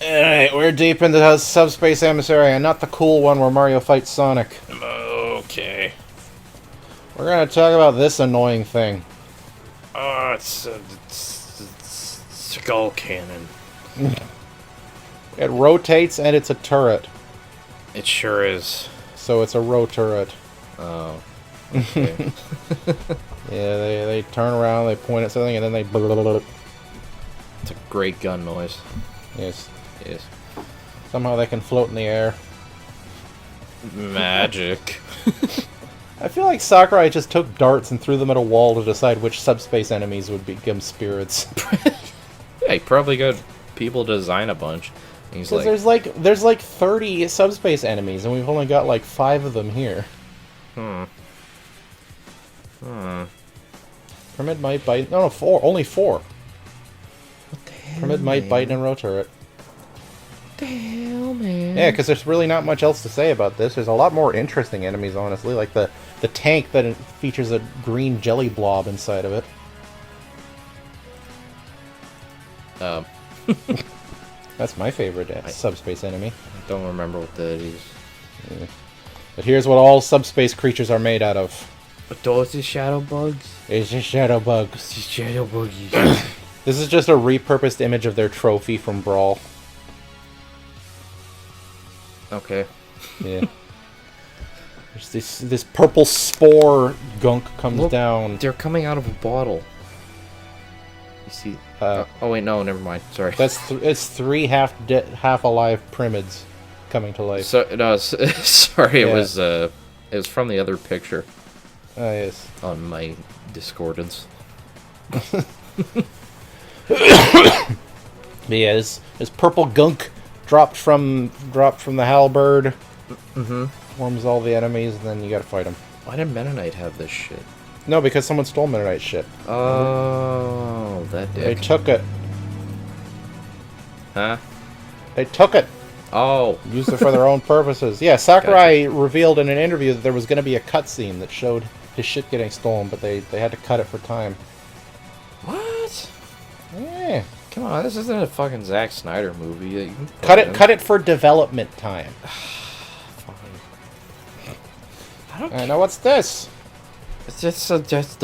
Alright, we're deep into the Subspace Emissary, and not the cool one where Mario fights Sonic. Okay. We're gonna talk about this annoying thing. Oh, it's skull cannon. It rotates and it's a turret. It sure is. So it's a Roturret. Oh. Okay. Yeah, they turn around, they point at something, and then they... It's a great gun noise. Yes. Yes. Somehow they can float in the air. Magic. I feel like Sakurai just took darts and threw them at a wall to decide which subspace enemies would become spirits. Yeah, he probably got people to design a bunch. He's like, there's like 30 subspace enemies, and we've only got like 5 of them here. Pyramid, Might, Bite... No, 4. Only 4. what the hell, Pyramid, Might, man? Bite, and Roturret. What the hell, man? Yeah, because there's really not much else to say about this. There's a lot more interesting enemies, honestly. Like the tank that features a green jelly blob inside of it. That's my favorite subspace enemy. I don't remember what that is. Yeah. But here's what all subspace creatures are made out of. But those are shadow bugs? It's just shadow bugs. It's just shadow buggies. This is just a repurposed image of their trophy from Brawl. Okay. Yeah. There's this purple spore gunk comes Look, down. They're coming out of a bottle. You see? Oh wait, no, never mind. Sorry. It's 3 half alive Pyramids coming to life. So no, sorry. Yeah. It was from the other picture Oh yes. on my discordance. But yeah, this purple gunk dropped from the halberd. Forms all the enemies, and then you gotta fight them. Why did Mennonite have this shit? No, because someone stole Mennonite shit. Oh, that They dick. took it. Huh? They took it. Oh. Used it for their own purposes. Yeah, Sakurai revealed in an interview that there was going to be a cutscene that showed his shit getting stolen, but they had to cut it for time. What? Yeah. Come on, this isn't a fucking Zack Snyder movie. That you can put Cut in. it. Cut it for development time. Fine. I don't. Now what's this? It's just that's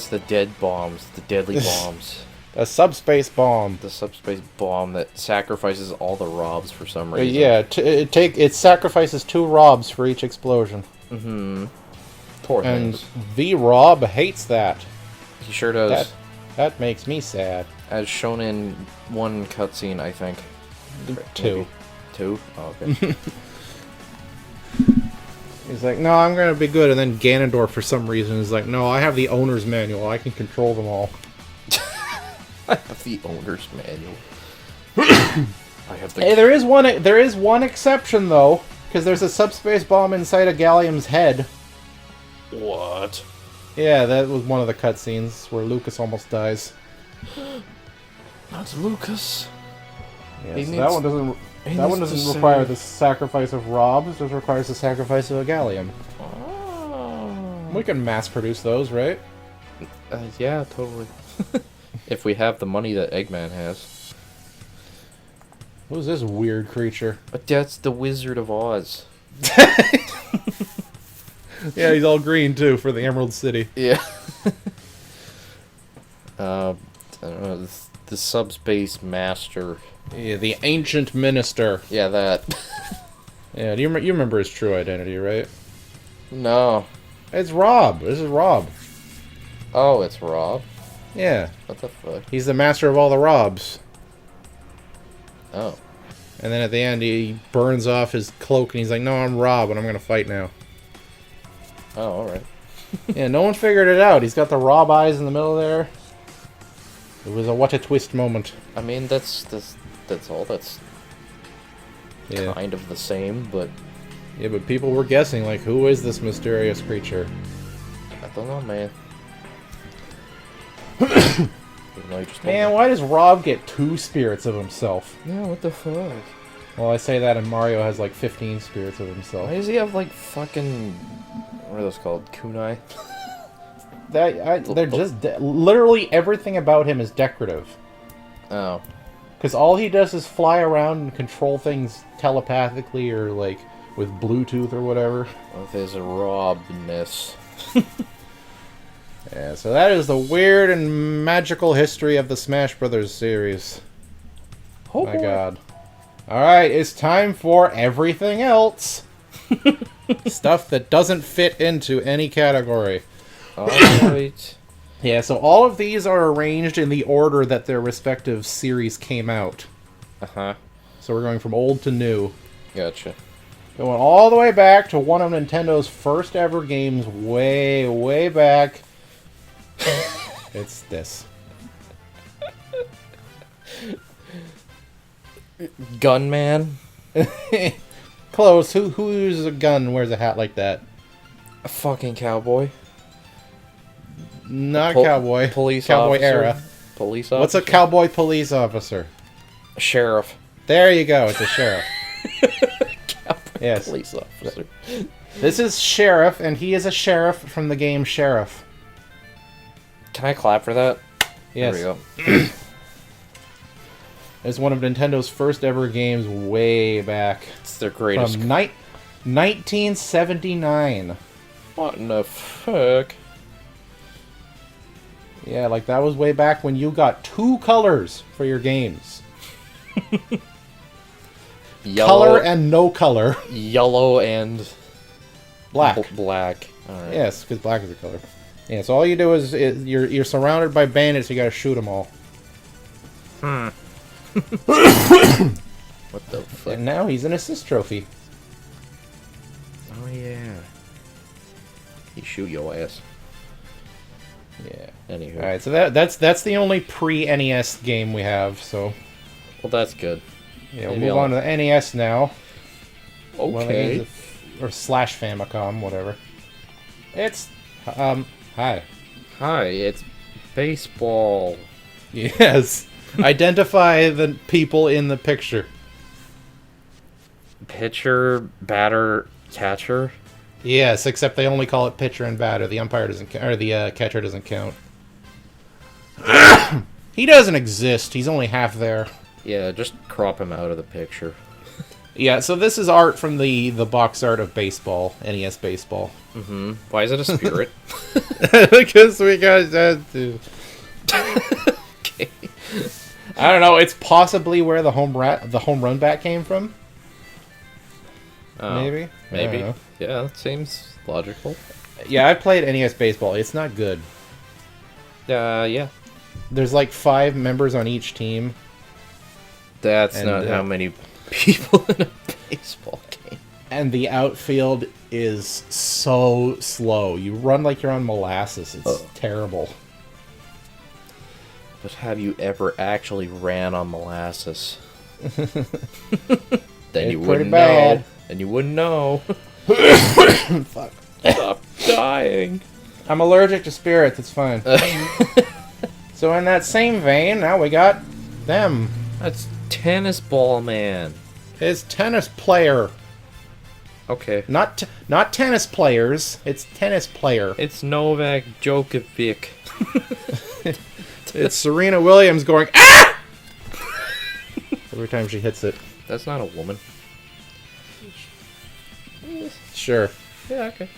the dead bombs, the deadly bombs, A subspace bomb. the subspace bomb that sacrifices all the robs for some reason. Yeah, it sacrifices 2 Robs for each explosion, Poor and things. the Rob hates that. He sure does. That makes me sad. As shown in one cutscene, I think. 2. Maybe 2? Oh, okay. He's like, no, I'm gonna be good, and then Ganondorf, for some reason, is like, no, I have the owner's manual. I can control them all. I have the owner's manual. I have the. Hey, there is one exception though, because there's a subspace bomb inside a Gallium's head. What? Yeah, that was one of the cutscenes where Lucas almost dies. That's Lucas. Yeah, He so needs- that one doesn't. he That one needs to doesn't say- require the sacrifice of Robs. It just requires the sacrifice of a Gallium. Oh. We can mass produce those, right? Yeah, totally. If we have the money that Eggman has. Who's this weird creature? But that's the Wizard of Oz. Yeah, he's all green too for the Emerald City. Yeah. I don't know, the Subspace Master. Yeah, the Ancient Minister. Yeah, that. Yeah, you remember his true identity, right? No. It's Rob. This is Rob. Oh, it's Rob? Yeah, What the fuck? he's the master of all the Robs. Oh. And then at the end, he burns off his cloak, and he's like, "No, I'm Rob, and I'm gonna fight now." Oh, alright. Yeah, no one figured it out. He's got the Rob eyes in the middle there. It was a what a twist moment. I mean, that's all. That's Yeah, kind of the same, but yeah, but people were guessing, like, who is this mysterious creature? I don't know, man. Even though you just told Man, me. why does Rob get 2 spirits of himself? Yeah, what the fuck? Well, I say that, and Mario has like 15 spirits of himself. Why does he have, like, fucking... What are those called? Kunai? They're just literally everything about him is decorative. Oh. Because all he does is fly around and control things telepathically or, like, with Bluetooth or whatever. With his robness. Yeah, so that is the weird and magical history of the Smash Brothers series. Oh my god. Alright, it's time for everything else. Stuff that doesn't fit into any category. Alright. Yeah, so all of these are arranged in the order that their respective series came out. Uh-huh. So we're going from old to new. Gotcha. Going all the way back to one of Nintendo's first ever games way, way back. It's this. Gunman? Close. Who uses a gun and wears a hat like that? A fucking cowboy. Not a cowboy. Police cowboy officer. era. Police officer. What's a cowboy police officer? Sheriff. There you go. It's a sheriff. Cowboy Yes. police officer. This is Sheriff, and he is a sheriff from the game Sheriff. Can I clap for that? Yes. There we go. It's one of Nintendo's first ever games way back. It's their greatest. From 1979. What in the fuck? Yeah, like that was way back when you got 2 colors for your games. Color and no color. Yellow and... Black. Black. Alright. Yes, because black is a color. Yeah, so all you do is you're surrounded by bandits, you gotta shoot them all. What the fuck? And now he's an assist trophy. Oh yeah. He shoot your ass. Yeah. Anywho. Alright, so that's the only pre-NES game we have, so... Well, that's good. Yeah, we'll Maybe move on to the NES now. One of the Okay. games or slash Famicom, whatever. It's... hi. Hi, it's baseball. Yes. Identify the people in the picture. Pitcher, batter, catcher. Yes, except they only call it pitcher and batter. The umpire doesn't, or the catcher doesn't count. He doesn't exist. He's only half there. Yeah, just crop him out of the picture. Yeah, so this is art from the box art of baseball, NES baseball. Mm-hmm. Why is it a spirit? Because we got that too. Okay. I don't know. It's possibly where the home run bat came from. Oh, Maybe. I Maybe. don't know. Yeah, that seems logical. Yeah, I played NES baseball. It's not good. Yeah. There's like 5 members on each team. That's And, not how many people in a baseball game. And the outfield is so slow. You run like you're on molasses. It's terrible. But have you ever actually ran on molasses? Then you wouldn't know. Then you wouldn't know. Fuck. Stop dying. I'm allergic to spirits. It's fine. So in that same vein, now we got them. That's tennis ball man. It's tennis player. Okay. Not tennis players. It's tennis player. It's Novak Djokovic. It's Serena Williams going ah! Every time she hits it. That's not a woman. Sure. Yeah, okay.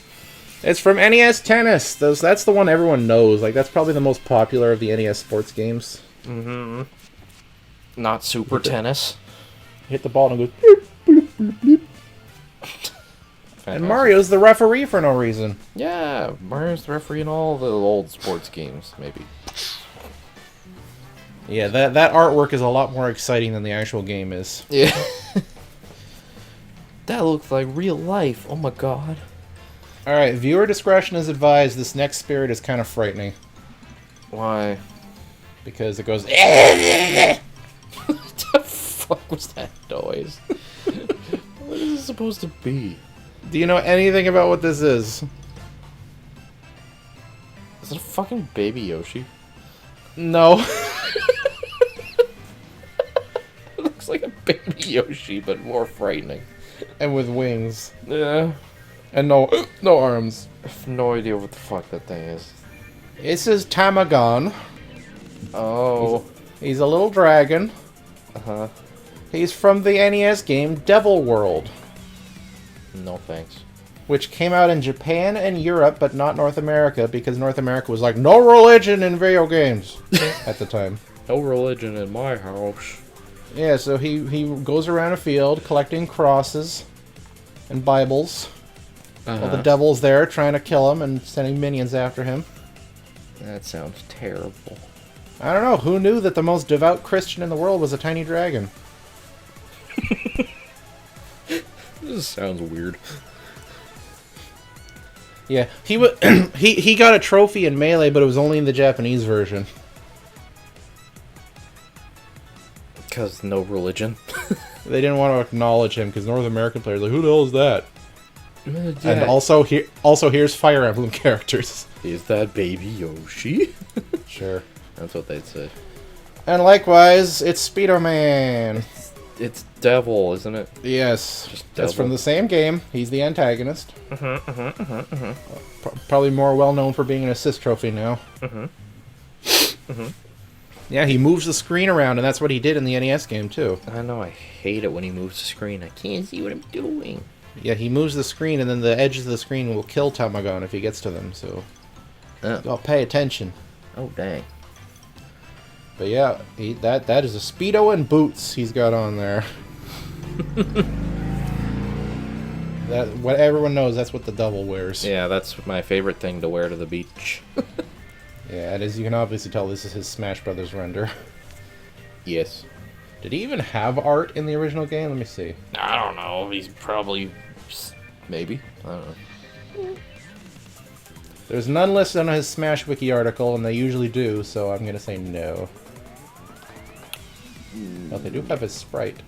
It's from NES Tennis. That's the one everyone knows. Like, that's probably the most popular of the NES sports games. Mm-hmm. Not super tennis. Hit the ball and it goes bloop, bloop, bloop, bloop. And Mario's the referee for no reason. Yeah, Mario's the referee in all the old sports games, maybe. Yeah, that artwork is a lot more exciting than the actual game is. Yeah. That looks like real life. Oh my god. Alright, viewer discretion is advised. This next spirit is kind of frightening. Why? Because it goes... What the fuck was that noise? What is this supposed to be? Do you know anything about what this is? Is it a fucking baby Yoshi? No. It looks like a baby Yoshi, but more frightening. And with wings. Yeah. And no arms. I have no idea what the fuck that thing is. This is Tamagon. Oh. He's a little dragon. Uh-huh. He's from the NES game Devil World, No thanks. which came out in Japan and Europe, but not North America, because North America was like, no religion in video games at the time. No religion in my house. Yeah, so he goes around a field collecting crosses and Bibles. While the devil's there trying to kill him and sending minions after him. That sounds terrible. I don't know, who knew that the most devout Christian in the world was a tiny dragon? This sounds weird. Yeah, he got a trophy in Melee, but it was only in the Japanese version. Because no religion. They didn't want to acknowledge him because North American players were like, who the hell is that? Yeah. And also here's Fire Emblem characters. Is that Baby Yoshi? Sure. That's what they'd say. And likewise, it's Speedo Man. It's Devil, isn't it? Yes, Just that's Devil. from the same game. He's the antagonist. Probably more well known for being an assist trophy now. Yeah, he moves the screen around, and that's what he did in the NES game too. I know, I hate it when he moves the screen. I can't see what I'm doing. Yeah, he moves the screen, and then the edges of the screen will kill Tamagon if he gets to them. So, I'll pay attention. Oh, dang. But yeah, that is a Speedo and boots he's got on there. That what everyone knows. That's what the devil wears. Yeah, that's my favorite thing to wear to the beach. Yeah, and as you can obviously tell, this is his Smash Brothers render. Yes. Did he even have art in the original game? Let me see. I don't know. He's probably... Maybe. I don't know. There's none listed on his Smash Wiki article, and they usually do, so I'm gonna say no. But they do have his sprite.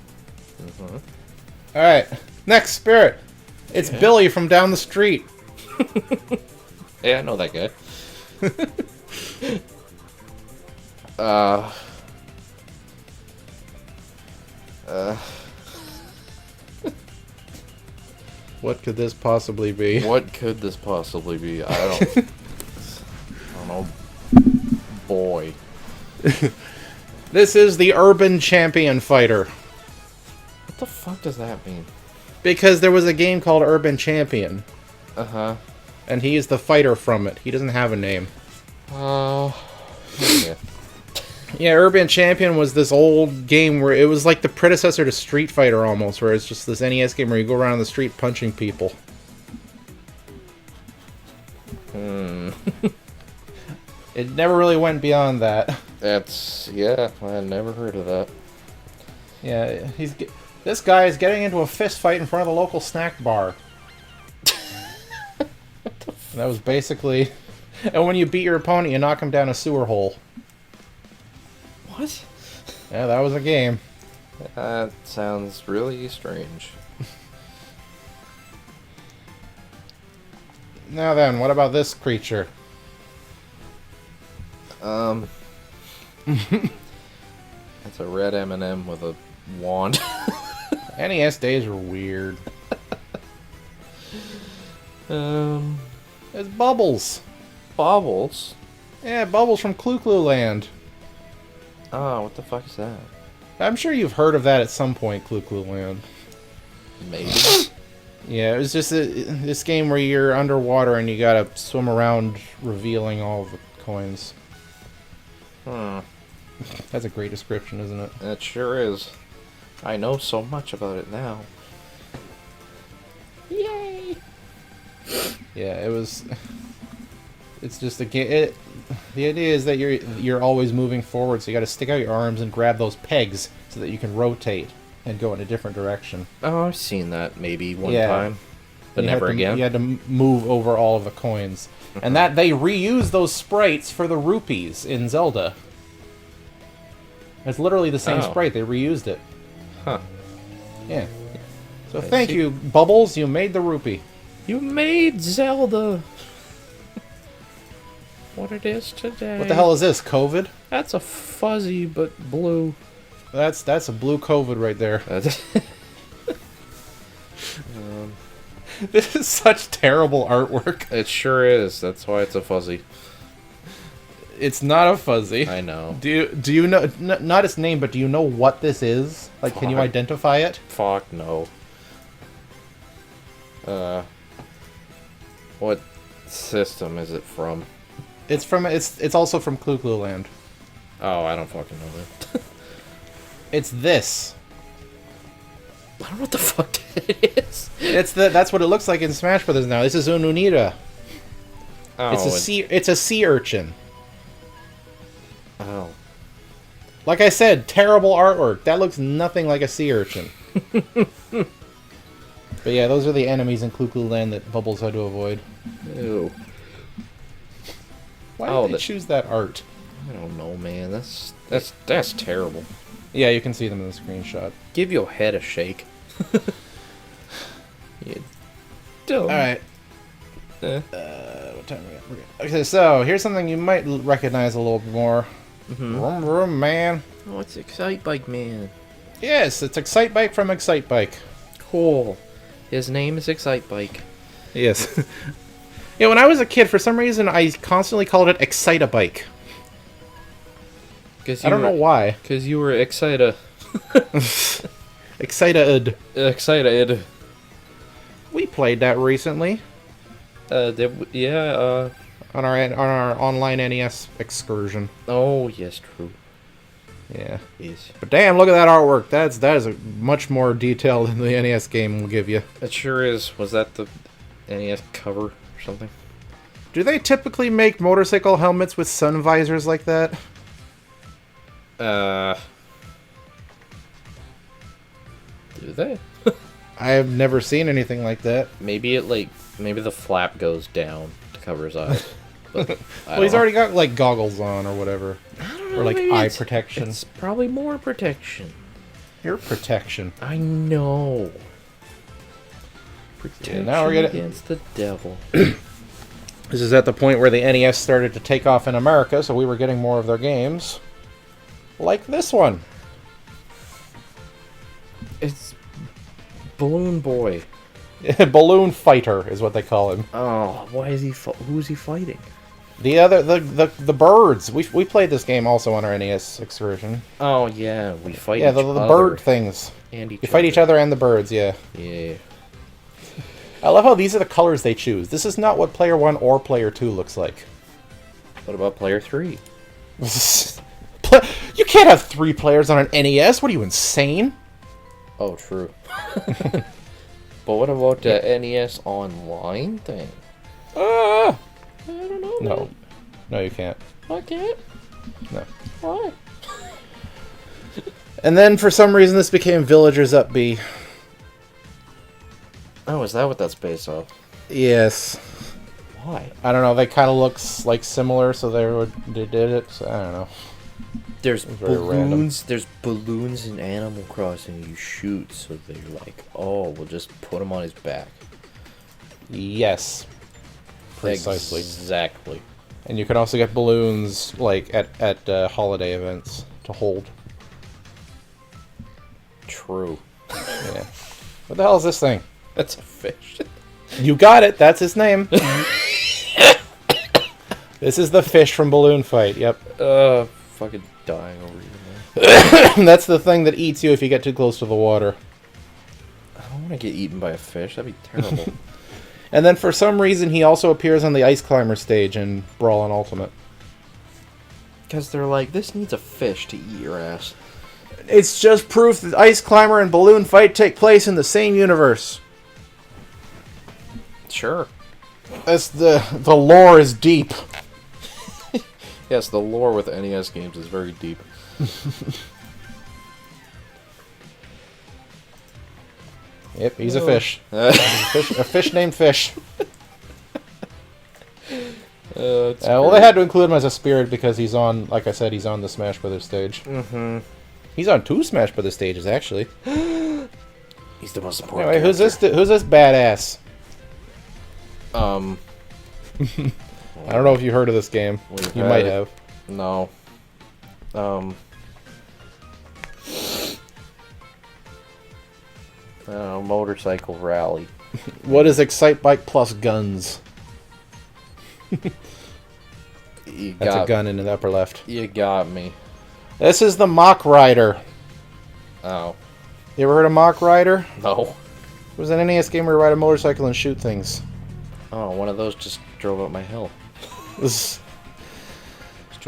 Alright, next spirit. It's Billy from down the street. Yeah, I know that guy. What could this possibly be? What could this possibly be? I don't know. Boy. This is the Urban Champion Fighter. What the fuck does that mean? Because there was a game called Urban Champion, Uh-huh. and he is the fighter from it. He doesn't have a name. Okay. Yeah, Urban Champion was this old game where it was like the predecessor to Street Fighter almost, where it's just this NES game where you go around the street punching people. It never really went beyond that. Yeah, I never heard of that. Yeah, this guy is getting into a fist fight in front of the local snack bar. That was basically... And when you beat your opponent, you knock him down a sewer hole. What? Yeah, that was a game. That sounds really strange. Now then, what about this creature? It's a red M&M with a wand. NES days were weird. It's Bubbles. Bobbles? Yeah, Bubbles from Clu Clu Land. Oh, what the fuck is that? I'm sure you've heard of that at some point, Clu Clu Land. Maybe. Yeah, it was just this game where you're underwater and you gotta swim around revealing all of the coins. That's a great description, isn't it? It sure is. I know so much about it now. Yay! Yeah, it was... It's just a game... The idea is that you're always moving forward, so you gotta stick out your arms and grab those pegs so that you can rotate and go in a different direction. Oh, I've seen that maybe one time. But You never had to, again. You had to move over all of the coins. And that they reuse those sprites for the rupees in Zelda. It's literally the same sprite. They reused it. Huh. Yeah. So I thank see. you, Bubbles. You made the rupee. You made Zelda what it is today. What the hell is this? COVID? That's a fuzzy but blue. That's a blue COVID right there. This is such terrible artwork. It sure is. That's why it's a fuzzy. It's not a fuzzy. I know. Do you know not its name, but do you know what this is? Like, can you identify it? Fuck no. What system is it from? It's also from Clu Clu Land. Oh, I don't fucking know that. It's this. I don't know what the fuck it is. That's what it looks like in Smash Brothers now. This is Ununita. Oh, It's a sea urchin. Oh. Like I said, terrible artwork. That looks nothing like a sea urchin. But yeah, those are the enemies in Clu Clu Land that Bubbles had to avoid. Ew. Why did they choose that art? I don't know, man. That's terrible. Yeah, you can see them in the screenshot. Give your head a shake. You dumb. Alright. What time are we at? Okay, so here's something you might recognize a little bit more. Vroom vroom man. Oh, it's Excitebike man. Yes, it's Excitebike from Excitebike. Cool. His name is Excitebike. Yes. Yeah, when I was a kid, for some reason, I constantly called it Excitebike. I don't know why. Because you were excited. Excited. Excited. We played that recently. Yeah, On our online NES excursion. Oh, yes, true. Yeah. Yes. But damn, look at that artwork. That is a much more detailed than the NES game will give you. It sure is. Was that the NES cover or something? Do they typically make motorcycle helmets with sun visors like that? Do they? I have never seen anything like that. Maybe the flap goes down to cover his eyes. But Well, he's already got, like, goggles on or whatever. I don't know, Or, like, maybe eye it's- protection. It's probably more protection. Your protection. I know. Protection now we're gonna- against the devil. This is at the point where the NES started to take off in America, so we were getting more of their games. Like this one. It's Balloon Boy. Balloon Fighter is what they call him. Oh, why is he? Who's he fighting? The birds. We played this game also on our NES excursion. Oh yeah, we fight. Yeah, each the other bird things. And You fight each other and the birds. Yeah. Yeah. I love how these are the colors they choose. This is not what Player 1 or Player 2 looks like. What about Player 3? You can't have 3 players on an NES. What are you, insane? Oh, true. But what about the NES Online thing? I don't know. No. No, you can't. I can't. No. Why? And then, for some reason, this became Villagers Up B. Oh, is that what that's based off? Yes. Why? I don't know. They kind of looks like similar, so they did it. So I don't know. There's very balloons. random. There's balloons in Animal Crossing you shoot, so they're like, oh, we'll just put him on his back. Yes. Precisely. Exactly. And you can also get balloons like at holiday events to hold. True. Yeah. What the hell is this thing? That's a fish. You got it. That's its name. This is the fish from Balloon Fight. Yep. Fucking dying over here, man. That's the thing that eats you if you get too close to the water. I don't want to get eaten by a fish. That'd be terrible. And then for some reason he also appears on the Ice Climber stage in Brawl and Ultimate. Because they're like, this needs a fish to eat your ass. It's just proof that Ice Climber and Balloon Fight take place in the same universe. Sure. That's the lore is deep. Yes, the lore with NES games is very deep. Yep, he's a fish. A fish named Fish. Well, they had to include him as a spirit because he's on, like I said, he's on the Smash Brothers stage. Mm-hmm. He's on 2 Smash Brothers stages, actually. He's the most important. Anyway, who's this badass? I don't know if you heard of this game. You might have. No. Motorcycle rally. What is Excitebike plus guns? That's a gun in the upper left. You got me. This is the Mach Rider. Oh. You ever heard of Mach Rider? No. It was an NES game where you ride a motorcycle and shoot things. Oh, one of those just drove up my hill.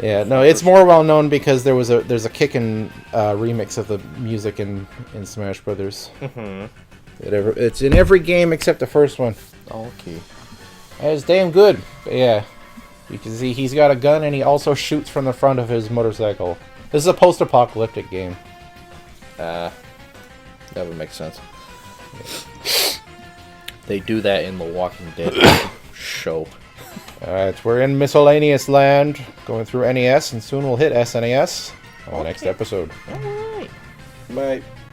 Yeah, no, it's more well known because there's a kickin' remix of the music in Smash Brothers. It's in every game except the first one. Okay. It's damn good. But yeah, you can see he's got a gun and he also shoots from the front of his motorcycle. This is a post-apocalyptic game. That would make sense. They do that in the Walking Dead show. Alright, we're in miscellaneous land, going through NES, and soon we'll hit SNES on the next episode. Alright. Bye.